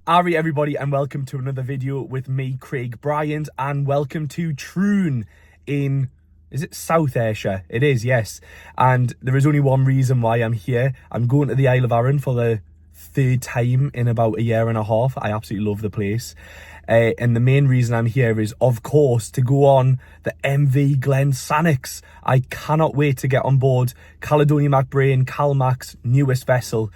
Alright everybody, and welcome to another video with me, Craig Bryant, and welcome to Troon in, is it South Ayrshire? It is, yes. And there is only one reason why I'm here. I'm going to the Isle of Arran for the third time in about a year and a half. I absolutely love the place. And the main reason I'm here is, of course, to go on the MV GLEN SANNOX. I cannot wait to get on board Caledonian CALMAC'S newest vessel.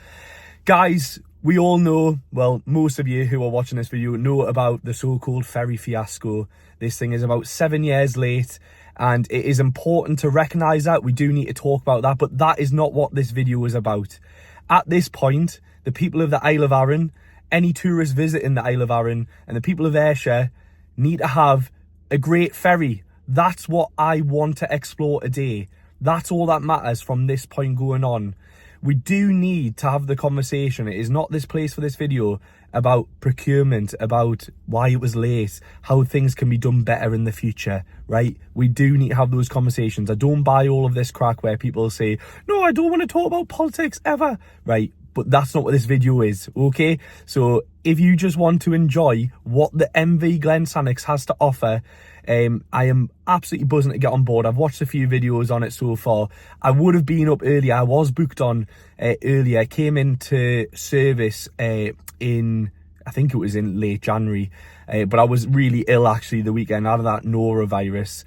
Guys, we all know, well, most of you who are watching this video know about the so-called ferry fiasco. This thing is about 7 years late, and it is important to recognise that. We do need to talk about that, but that is not what this video is about. At this point, the people of the Isle of Arran, any tourists visiting the Isle of Arran, and the people of Ayrshire need to have a great ferry. That's what I want to explore today. That's all that matters from this point going on. We do need to have the conversation. It is not this place for this video about procurement, about why it was late, how things can be done better in the future, right? We do need to have those conversations. I don't buy all of this crack where people say, no, I don't want to talk about politics ever, right? But that's not what this video is, okay? So if you just want to enjoy what the MV GLEN SANNOX has to offer, I am absolutely buzzing to get on board. I've watched a few videos on it so far. I would have been up earlier. I was booked on earlier. I came into service in, I think it was in late January. But I was really ill actually the weekend out of that norovirus.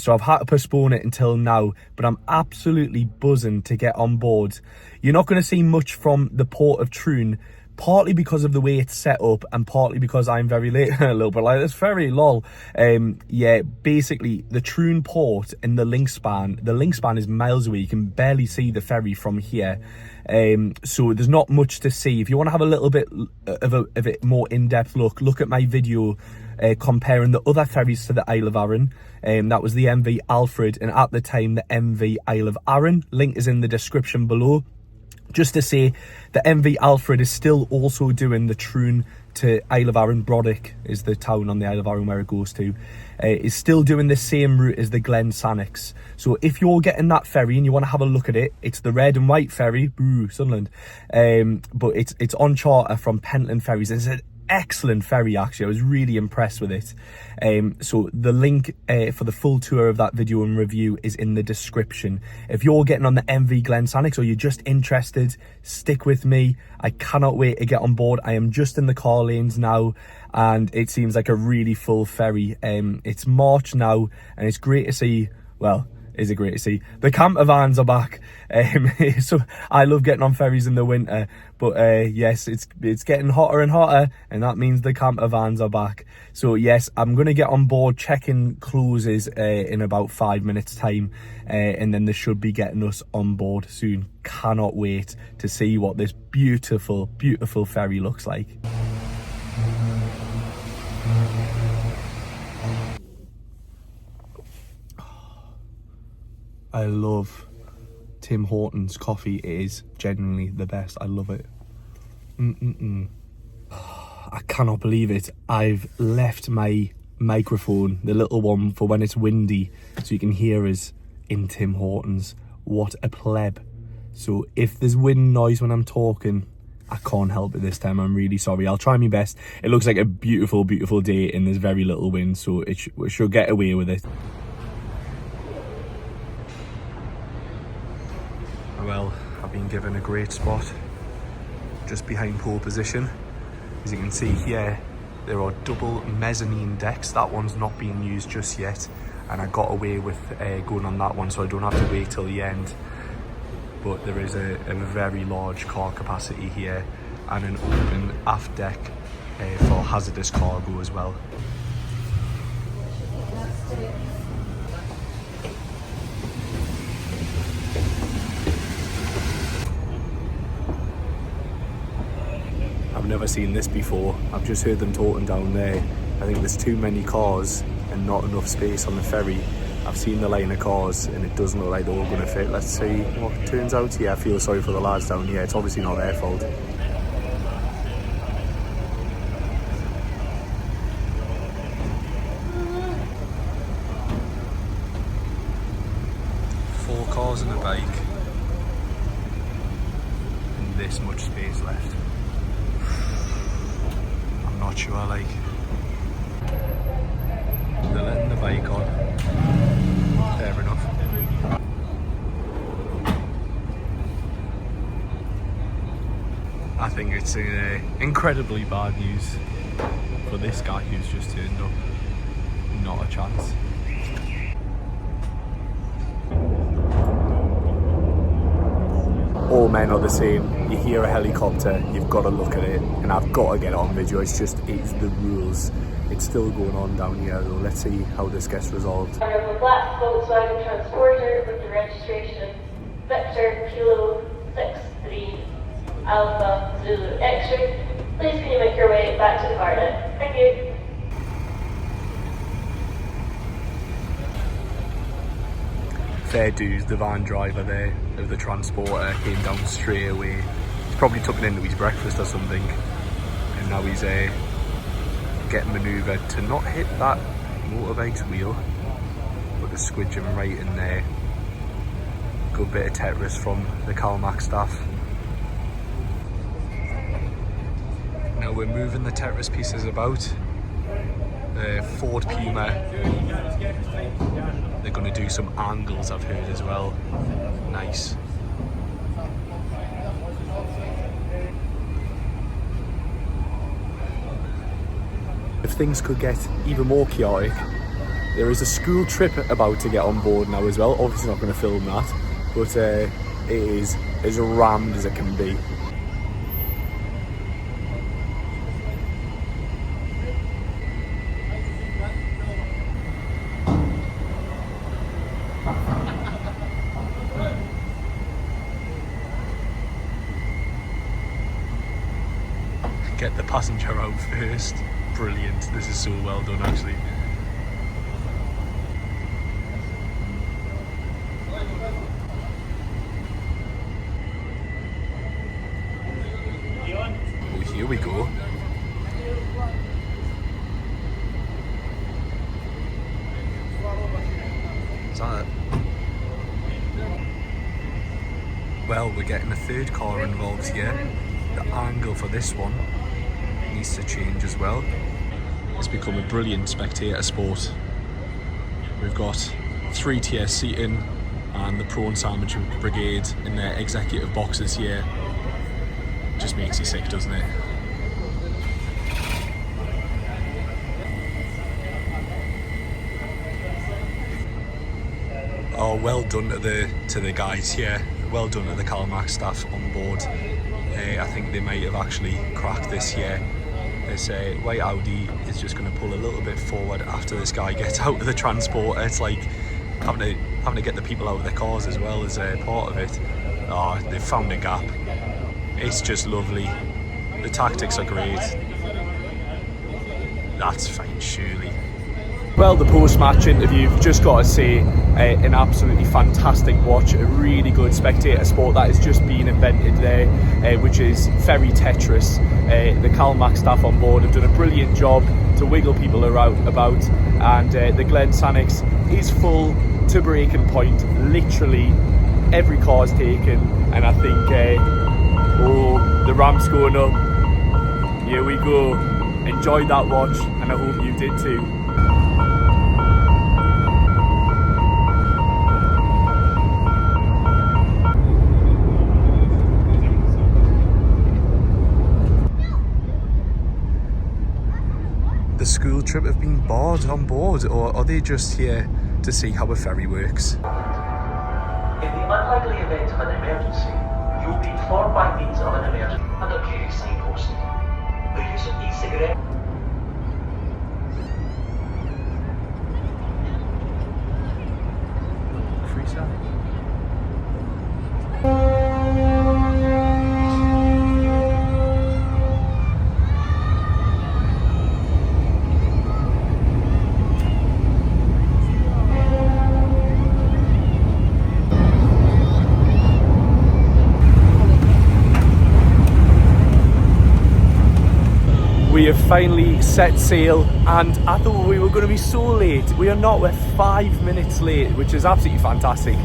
So I've had to postpone it until now. But I'm absolutely buzzing to get on board. You're not going to see much from the port of Troon, partly because of the way it's set up and partly because I'm very late. A little bit like this ferry, lol. Yeah, basically the Troon port and the link span is miles away. You can barely see the ferry from here. So there's not much to see. If you want to have a little bit of a more in-depth look at my video comparing the other ferries to the Isle of Arran. That was the MV Alfred, and at the time the MV Isle of Arran. Link is in the description below. Just to say, the MV Alfred is still also doing the Troon to Isle of Arran. BRODICK is the town on the Isle of Arran where it goes to. Is still doing the same route as the GLEN SANNOX. So if you're getting that ferry and you want to have a look at it, it's the red and white ferry, boo, Sunderland. But it's on charter from Pentland Ferries. It's an excellent ferry actually. I was really impressed with it. So the link for the full tour of that video and review is in the description. If you're getting on the MV GLEN SANNOX or you're just interested, stick with me. I cannot wait to get on board. I am just in the car lanes now and it seems like a really full ferry. It's March now and it's great to see, well, is it great to see the camper vans are back. So I love getting on ferries in the winter, but yes, it's getting hotter and hotter, and that means the camper vans are back. So yes, I'm gonna get on board. Check-in closes in about 5 minutes time, and then they should be getting us on board soon. Cannot wait to see what this beautiful ferry looks like. I love Tim Hortons coffee. It is genuinely the best. I love it. I cannot believe it. I've left my microphone, the little one for when it's windy, so you can hear us in Tim Hortons. What a pleb. So if there's wind noise when I'm talking, I can't help it this time. I'm really sorry. I'll try my best. It looks like a beautiful day and there's very little wind, so we should get away with it. Well, I've been given a great spot just behind pole position. As you can see here, there are double mezzanine decks. That one's not being used just yet, and I got away with going on that one, so I don't have to wait till the end. But there is a very large car capacity here and an open aft deck for hazardous cargo as well. I've never seen this before. I've just heard them talking down there. I think there's too many cars and not enough space on the ferry. I've seen the line of cars and it doesn't look like they're all going to fit. Let's see what turns out. Yeah, I feel sorry for the lads down here. It's obviously not their fault. Four cars and a bike. And this much space left. not sure, like. They're letting the bike on. Fair enough. I think it's incredibly bad news for this guy who's just turned up. Not a chance. All men are the same. You hear a helicopter, you've got to look at it, and I've got to get it on video. It's the rules. It's still going on down here, though. Let's see how this gets resolved. A black Volkswagen Transporter with the registration Victor Kilo 63 Alpha Zulu X-ray. Please can you make your way back to the car now? Thank you. Fair dues, the van driver there of the transporter came down straight away. He's probably took it into his breakfast or something, and now he's getting manoeuvred to not hit that motorbike's wheel, but to squidge him right in there. Good bit of Tetris from the CALMAC'S staff. Now we're moving the Tetris pieces about. Ford Puma, they're going to do some angles, I've heard, as well. Nice. If things could get even more chaotic, there is a school trip about to get on board now as well. Obviously not going to film that, but it is as rammed as it can be. Get the passenger out first. Brilliant. This is so well done, actually. Oh, here we go. Is that it? Well, we're getting a third car involved here. The angle for this one needs to change as well. It's become a brilliant spectator sport. We've got 3-tier seating and the prawn sandwich brigade in their executive boxes here. Just makes you sick, doesn't it? Oh, well done to the guys here. Well done to the CALMAC'S staff on board. I think they might have actually cracked this here. This white Audi is just going to pull a little bit forward after this guy gets out of the transporter. It's like having to get the people out of their cars as well as part of it. Oh, they've found a gap. It's just lovely. The tactics are great. That's fine, surely. Well, the post-match interview, just got to say, an absolutely fantastic watch, a really good spectator sport that has just been invented there, which is Ferry Tetris. The CALMAC'S staff on board have done a brilliant job to wiggle people around about, and the GLEN SANNOX is full to breaking point. Literally every car's taken, and I think, oh, the ramp's going up. Here we go. Enjoyed that watch, and I hope you did too. The school trip have been barred on board, or are they just here to see how a ferry works? In the unlikely event of an emergency, you'll be informed by means of an emergency and a duty signposting. The use of e-cigarette. Free sound. We have finally set sail, and I thought we were going to be so late. We are not. We're 5 minutes late, which is absolutely fantastic.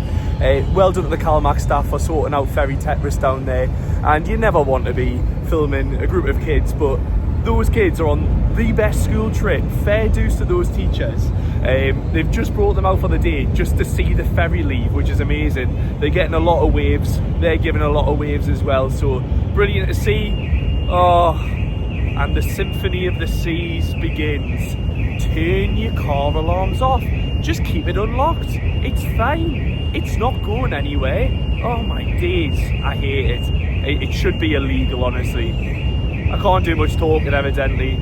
Well done to the CALMAC'S staff for sorting out Ferry Tetris down there. And you never want to be filming a group of kids, but those kids are on the best school trip. Fair dues to those teachers. They've just brought them out for the day just to see the ferry leave, which is amazing. They're getting a lot of waves. They're giving a lot of waves as well. So brilliant to see. Oh, and the symphony of the seas begins. Turn your car alarms off. Just keep it unlocked. It's fine. It's not going anywhere. Oh my days. I hate it. It should be illegal, honestly. I can't do much talking, evidently.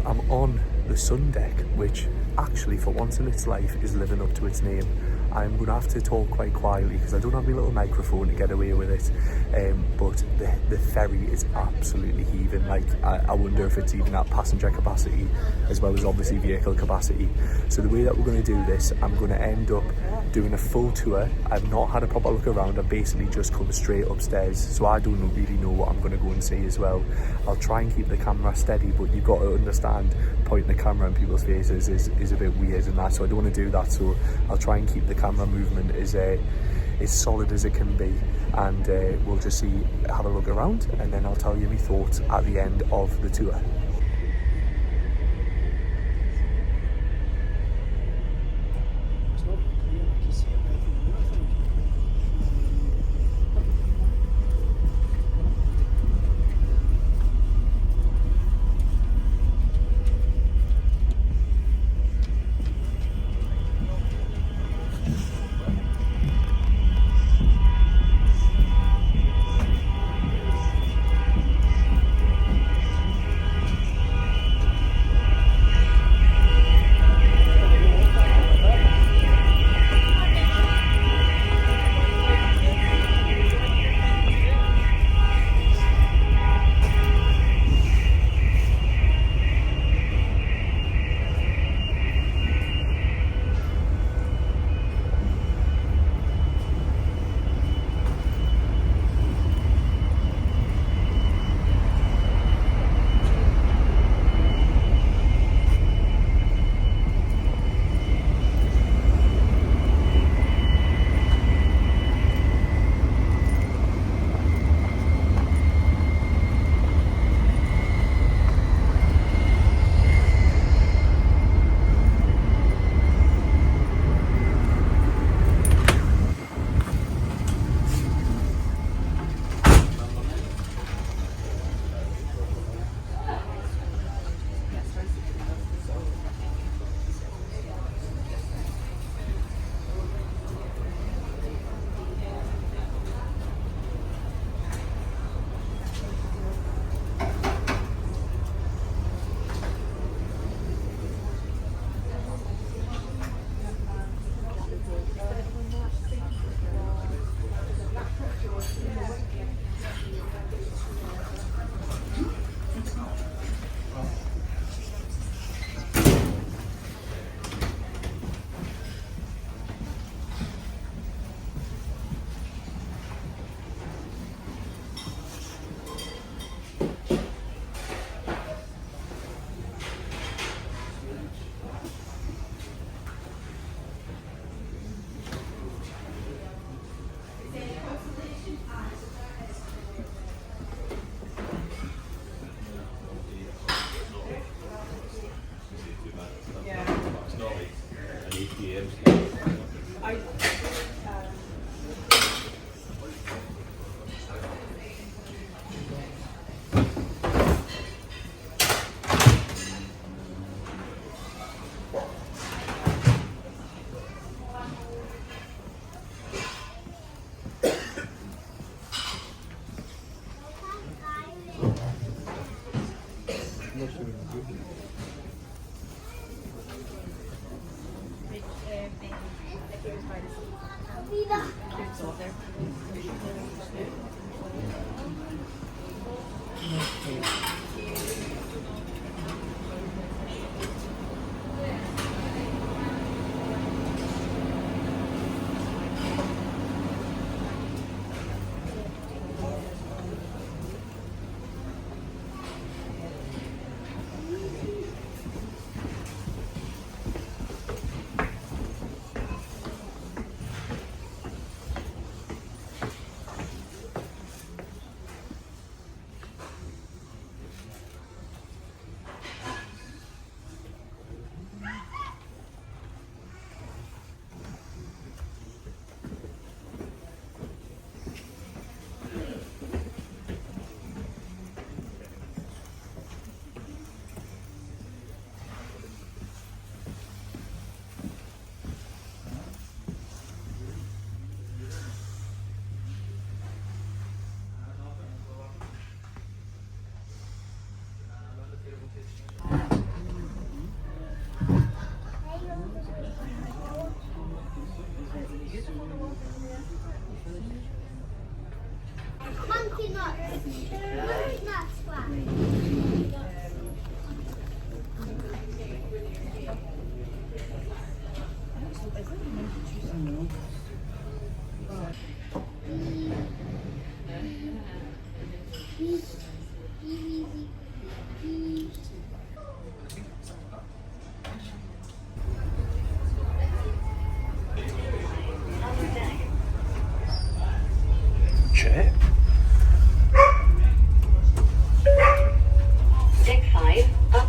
I'm on the sun deck, which actually for once in its life is living up to its name. I'm going to have to talk quite quietly because I don't have my little microphone to get away with it, but the ferry is absolutely heaving. Like, I wonder if it's even at passenger capacity as well as obviously vehicle capacity. So the way that we're going to do this, I'm going to end up doing a full tour. I've not had a proper look around. I've basically just come straight upstairs, so I don't really know what I'm going to go and see as well. I'll try and keep the camera steady, but you've got to understand, pointing the camera in people's faces is a bit weird and that, so I don't want to do that. So I'll try and keep the camera movement as solid as it can be, and we'll just have a look around, and then I'll tell you my thoughts at the end of the tour.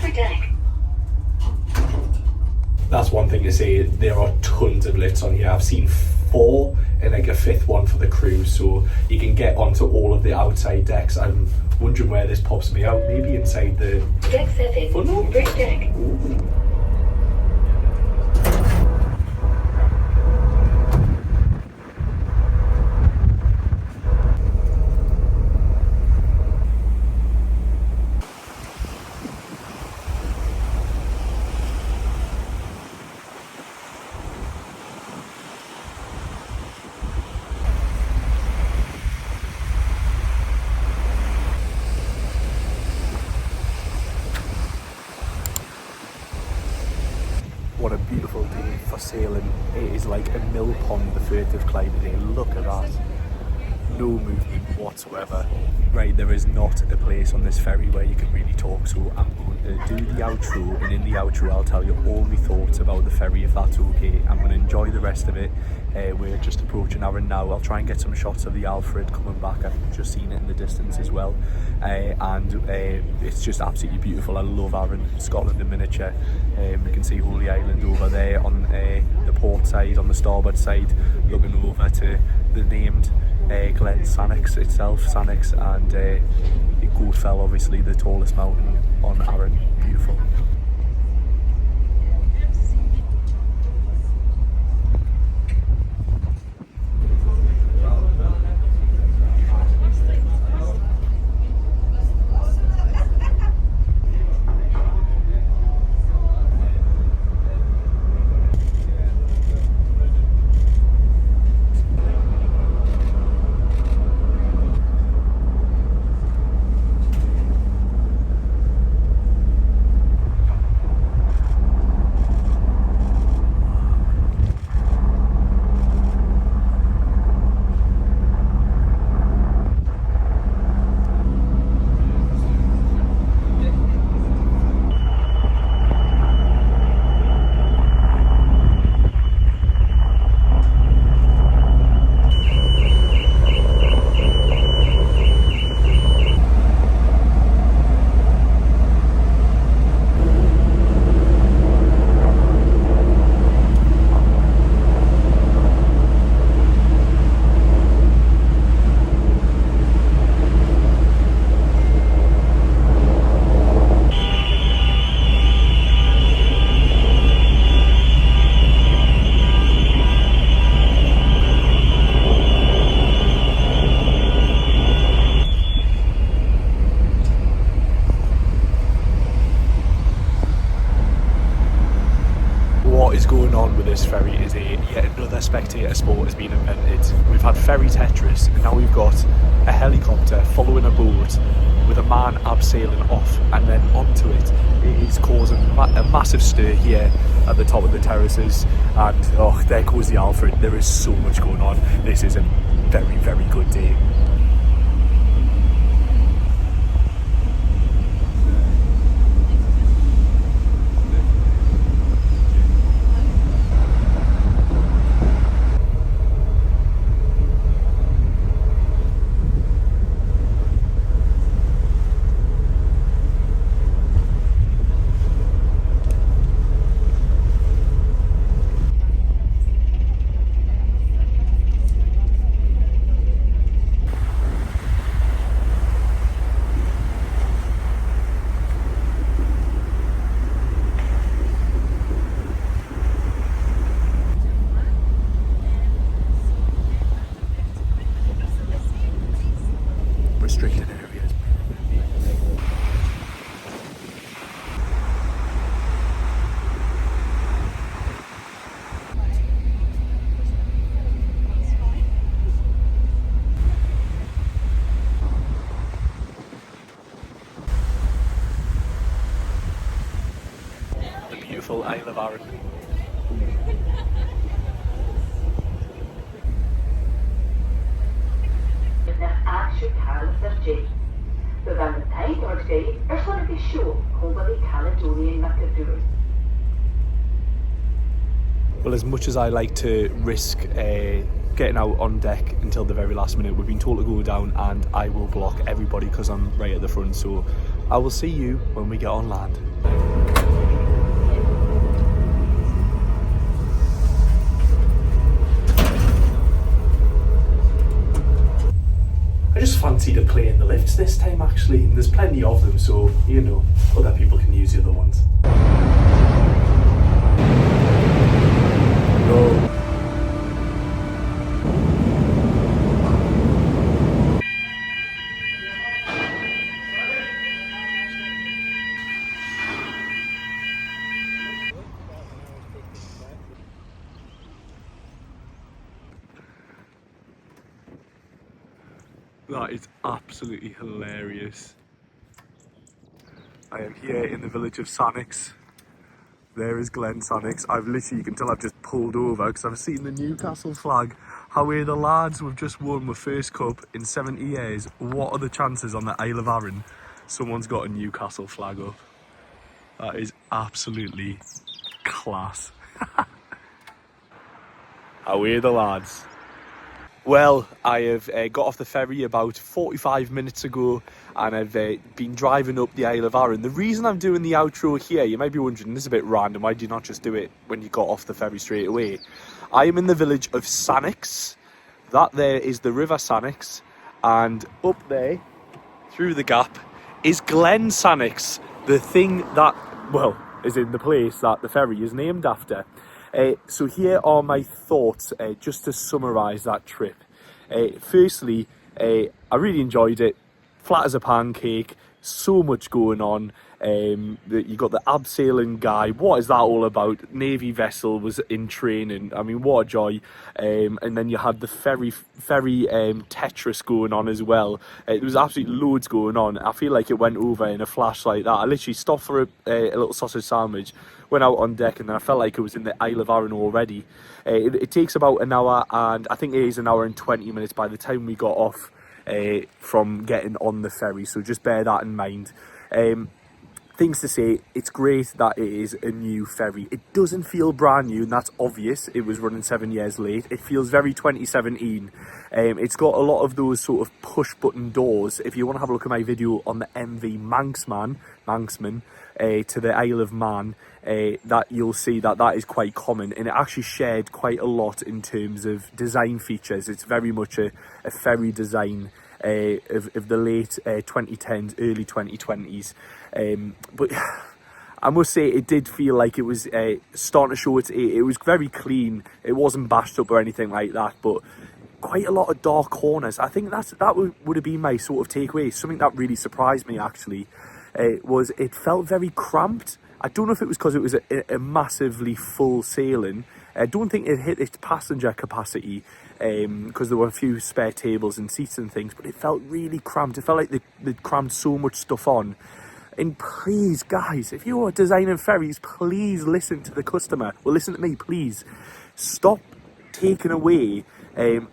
upper deck. That's one thing to say, there are tons of lifts on here. I've seen 4 and like a 5th one for the crew, so you can get onto all of the outside decks. I'm wondering where this pops me out, maybe inside the Deck 7, funnel? bridge deck. What a beautiful day for sailing. It is like a mill pond, the Firth of Clyde today. Look at that. No movement whatsoever. Right, there is not a place on this ferry where you can really talk, so I'm going to do the outro, and in the outro I'll tell you all my thoughts about the ferry, if that's okay. I'm going to enjoy the rest of it. We're just approaching Arran now. I'll try and get some shots of the Alfred coming back. I've just seen it in the distance as well. It's just absolutely beautiful. I love Arran, Scotland in miniature. We can see Holy Island over there on the port side, on the starboard side, looking over to the named GLEN SANNOX itself, Sannox, and Goatfell, obviously the tallest mountain on Arran. Beautiful. This ferry is yet another spectator sport has been invented. We've had ferry Tetris, and now we've got a helicopter following a boat with a man abseiling off, and then onto it. It is causing a massive stir here at the top of the terraces, and oh, there goes the Alfred. There is so much going on. This is a very, very good day. Restricted areas. The beautiful Isle of Arran. We gaan de tijd uitgeven, er zal een show over the Caledonian Macadoon. Well, as much as I like to risk getting out on deck until the very last minute, we've been told to go down, and I will block everybody because I'm right at the front, so I will see you when we get on land. I just fancied a play in the lifts this time actually, and there's plenty of them, so you know, other people can use the other ones. No. That is absolutely hilarious. I am here in the village of Sannox. There is GLEN SANNOX. I've literally, you can tell I've just pulled over because I've seen the Newcastle flag. How are the lads? We've just won the first cup in 70 years. What are the chances on the Isle of Arran someone's got a Newcastle flag up? That is absolutely class. How are the lads? Well, I have got off the ferry about 45 minutes ago and I've been driving up the Isle of Arran. The reason I'm doing the outro here, you might be wondering, this is a bit random, why do you not just do it when you got off the ferry straight away? I am in the village of Sannox. That there is the River Sannox, and up there, through the gap, is GLEN SANNOX, the thing that, well, is in the place that the ferry is named after. So here are my thoughts, just to summarise that trip. Firstly, I really enjoyed it. Flat as a pancake, so much going on. You got the abseiling guy. What is that all about? Navy vessel was in training. I mean, what a joy. And then you had the ferry Tetris going on as well. There was absolutely loads going on. I feel like it went over in a flash like that. I literally stopped for a little sausage sandwich, went out on deck, and then I felt like it was in the Isle of Arran already. It takes about an hour, and I think it is an hour and 20 minutes by the time we got off from getting on the ferry, so just bear that in mind. Things to say, it's great that it is a new ferry. It doesn't feel brand new, and that's obvious. It was running 7 years late. It feels very 2017. It's got a lot of those sort of push button doors. If you want to have a look at my video on the MV Manxman to the Isle of Man, that you'll see that that is quite common, and it actually shared quite a lot in terms of design features. It's very much a ferry design of the late 2010s, early 2020s. But I must say it did feel like it was starting to show it was very clean. It wasn't bashed up or anything like that, but quite a lot of dark corners. I think that would have been my sort of takeaway. Something that really surprised me actually was it felt very cramped. I don't know if it was because it was a massively full sailing. I don't think it hit its passenger capacity because there were a few spare tables and seats and things, but it felt really cramped. It felt like they'd crammed so much stuff on. And please, guys, if you're designing ferries, please listen to the customer. Well, listen to me, please. Stop taking away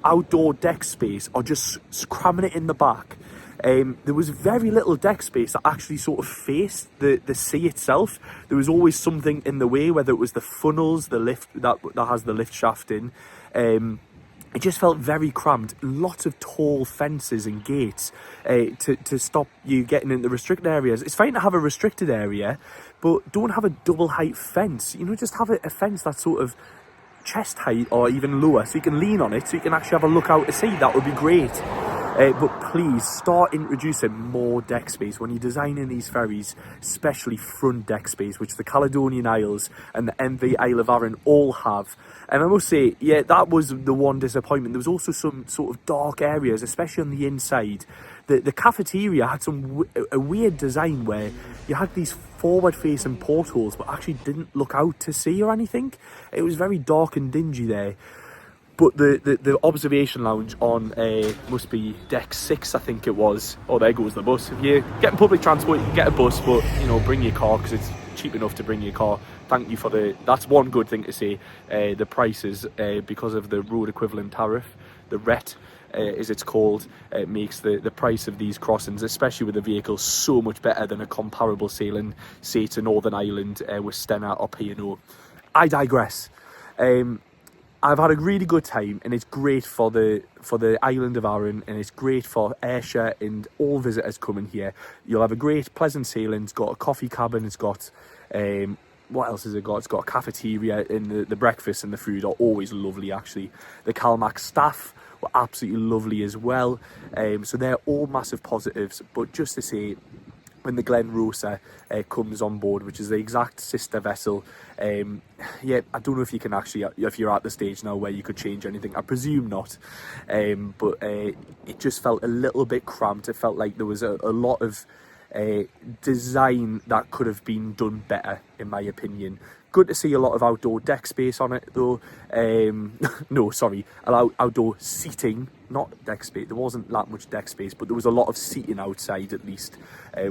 outdoor deck space or just cramming it in the back. There was very little deck space that actually sort of faced the sea itself. There was always something in the way, whether it was the funnels, the lift that has the lift shaft in. It just felt very cramped. Lots of tall fences and gates to stop you getting into restricted areas. It's fine to have a restricted area, but don't have a double height fence. You know, just have a fence that's sort of chest height or even lower, so you can lean on it, so you can actually have a look out to sea. That would be great. But please start introducing more deck space when you're designing these ferries, especially front deck space, which the Caledonian Isles and the MV Isle of Arran all have. And I must say, yeah, that was the one disappointment. There was also some sort of dark areas, especially on the inside. The cafeteria had a weird design where you had these forward-facing portholes, but actually didn't look out to sea or anything. It was very dark and dingy there. But the observation lounge on must be deck 6, I think it was. Oh, there goes the bus. If you're getting public transport, you can get a bus, but you know, bring your car because it's cheap enough to bring your car. Thank you for that's one good thing to say. The prices, because of the road equivalent tariff, the RET, as it's called, makes the price of these crossings, especially with the vehicle, so much better than a comparable sailing, say, to Northern Ireland with Stena or P&O. I digress. I've had a really good time, and it's great for the island of Arran, and it's great for Ayrshire and all visitors coming here. You'll have a great, pleasant sailing. It's got a coffee cabin. It's got what else has it got? It's got a cafeteria, and the breakfast and the food are always lovely. Actually, the CALMAC'S staff were absolutely lovely as well. So they're all massive positives. But just to say, when the GLEN SANNOX comes on board, which is the exact sister vessel, yeah, I don't know if you can actually, if you're at the stage now where you could change anything. I presume not, but it just felt a little bit cramped. It felt like there was a lot of design that could have been done better, in my opinion. Good to see a lot of outdoor deck space on it though. No, sorry, outdoor seating, not deck space. There wasn't that much deck space, but there was a lot of seating outside at least,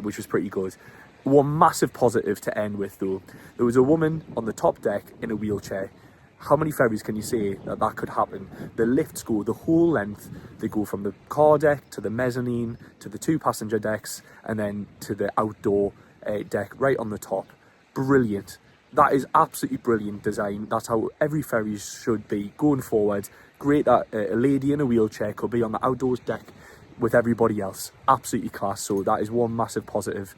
which was pretty good. One massive positive to end with though, there was a woman on the top deck in a wheelchair. How many ferries can you say that could happen? The lifts go the whole length. They go from the car deck to the mezzanine, to the 2 passenger decks, and then to the outdoor deck right on the top. Brilliant. That is absolutely brilliant design. That's how every ferry should be going forward. Great that a lady in a wheelchair could be on the outdoors deck with everybody else. Absolutely class. So that is one massive positive.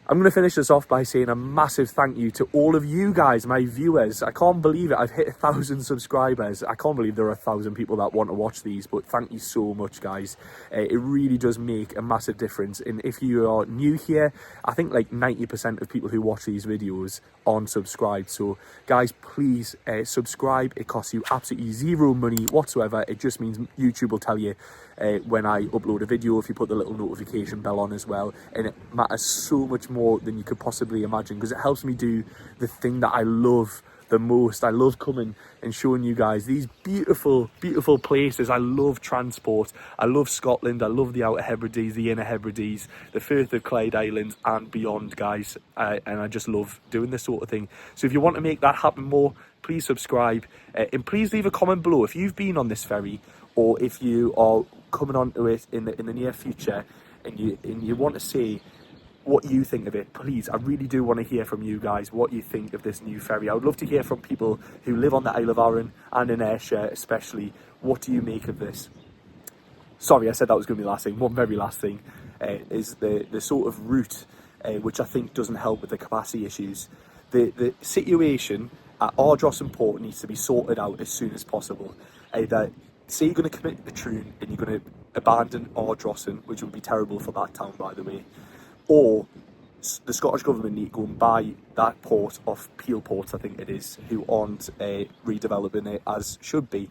I'm going to finish this off by saying a massive thank you to all of you guys, my viewers. I can't believe it. I've hit 1,000 subscribers. I can't believe there are 1,000 people that want to watch these, but thank you so much, guys. It really does make a massive difference. And if you are new here, I think like 90% of people who watch these videos aren't subscribed. So guys, please subscribe. It costs you absolutely zero money whatsoever. It just means YouTube will tell you when I upload a video, if you put the little notification bell on as well. And it matters so much more than you could possibly imagine, because it helps me do the thing that I love the most. I love coming and showing you guys these beautiful places. I love transport. I love Scotland. I love the Outer Hebrides, the Inner Hebrides, the Firth of Clyde Islands and beyond, guys. And I just love doing this sort of thing. So if you want to make that happen more, please subscribe, and please leave a comment below if you've been on this ferry, or if you are coming onto it in the near future, and you want to say what you think of it. Please, I really do want to hear from you guys what you think of this new ferry. I would love to hear from people who live on the Isle of Arran and in Ayrshire especially. What do you make of this? Sorry, I said that was going to be the last thing. One very last thing is the sort of route which I think doesn't help with the capacity issues. The situation at Ardrossan port needs to be sorted out as soon as possible. Either say you're going to commit to Troon and you're going to abandon Ardrossan, which would be terrible for that town, by the way, or the Scottish Government need to go and buy that port off Peel Ports, I think it is, who aren't redeveloping it as should be.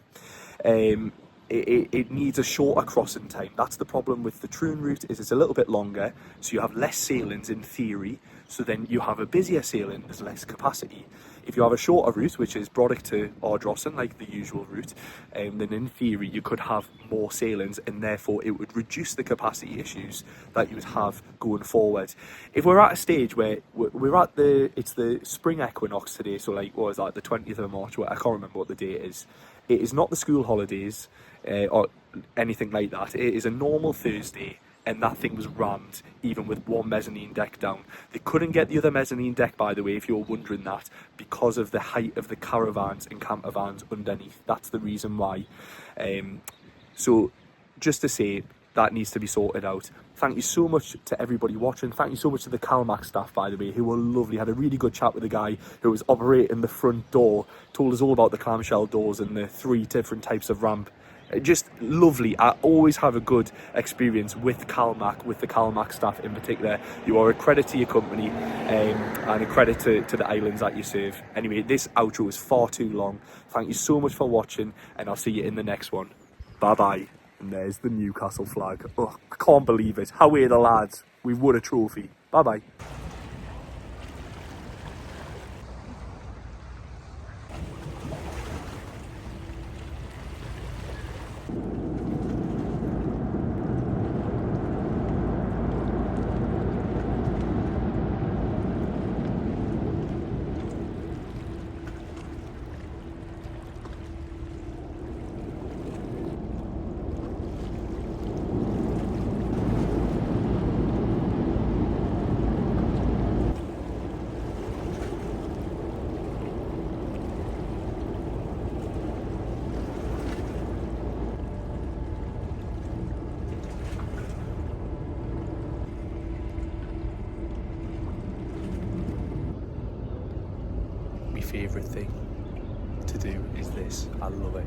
It needs a shorter crossing time. That's the problem with the Troon route, is it's a little bit longer, so you have less sailings in theory, so then you have a busier sailing, there's less capacity. If you have a shorter route, which is BRODICK to Ardrossan, like the usual route, then in theory you could have more sailings, and therefore it would reduce the capacity issues that you would have going forward. If we're at a stage where we're at it's the spring equinox today, so like, what is that, the 20th of March, I can't remember what the date is. It is not the school holidays or anything like that. It is a normal Thursday, and that thing was rammed, even with one mezzanine deck down. They couldn't get the other mezzanine deck, by the way, if you're wondering that, because of the height of the caravans and camper vans underneath. That's the reason why. So just to say, that needs to be sorted out. Thank you so much to everybody watching. Thank you so much to the CALMAC'S staff, by the way, who were lovely. Had a really good chat with the guy who was operating the front door, told us all about the clamshell doors and the 3 different types of ramp. Just lovely. I always have a good experience with CALMAC, with the CALMAC staff in particular. You are a credit to your company, and a credit to the islands that you serve. Anyway, this outro is far too long. Thank you so much for watching, and I'll see you in the next one. Bye bye. And there's the Newcastle flag. Oh, I can't believe it. How are the lads? We've won a trophy. Bye bye. favourite thing to do is this. I love it.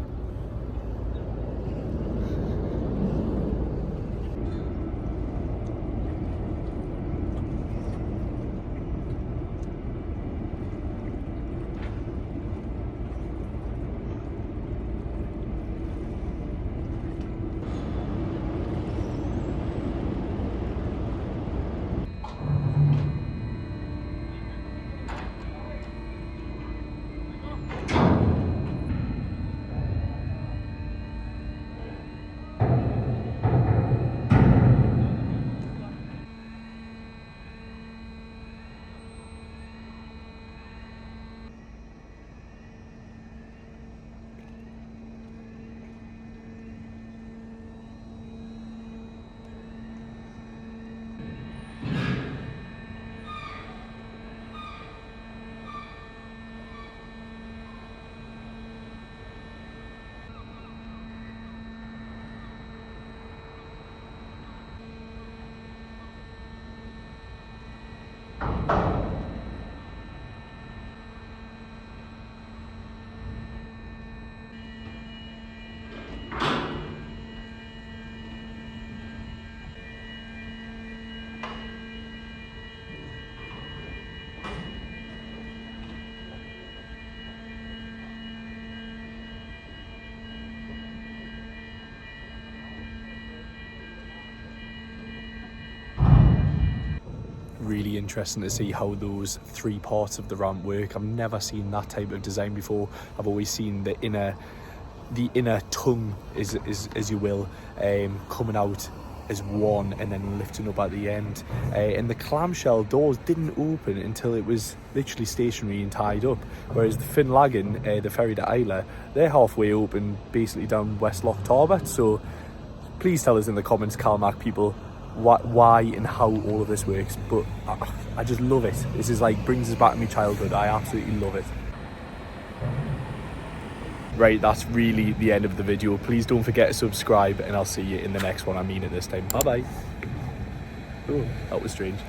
Really interesting to see how those three parts of the ramp work. I've never seen that type of design before. I've always seen the inner tongue, as you will, coming out as one and then lifting up at the end. And the clamshell doors didn't open until it was literally stationary and tied up. Whereas the Finn Lagan, the ferry to Isla, they're halfway open, basically down West Loch Tarbert. So please tell us in the comments, CalMac people, why and how all of this works. But I just love it. This is like, brings us back to my childhood. I absolutely love it. Right, that's really the end of the video. Please don't forget to subscribe and I'll see you in the next one. I mean it this time. Bye bye. Oh, that was strange.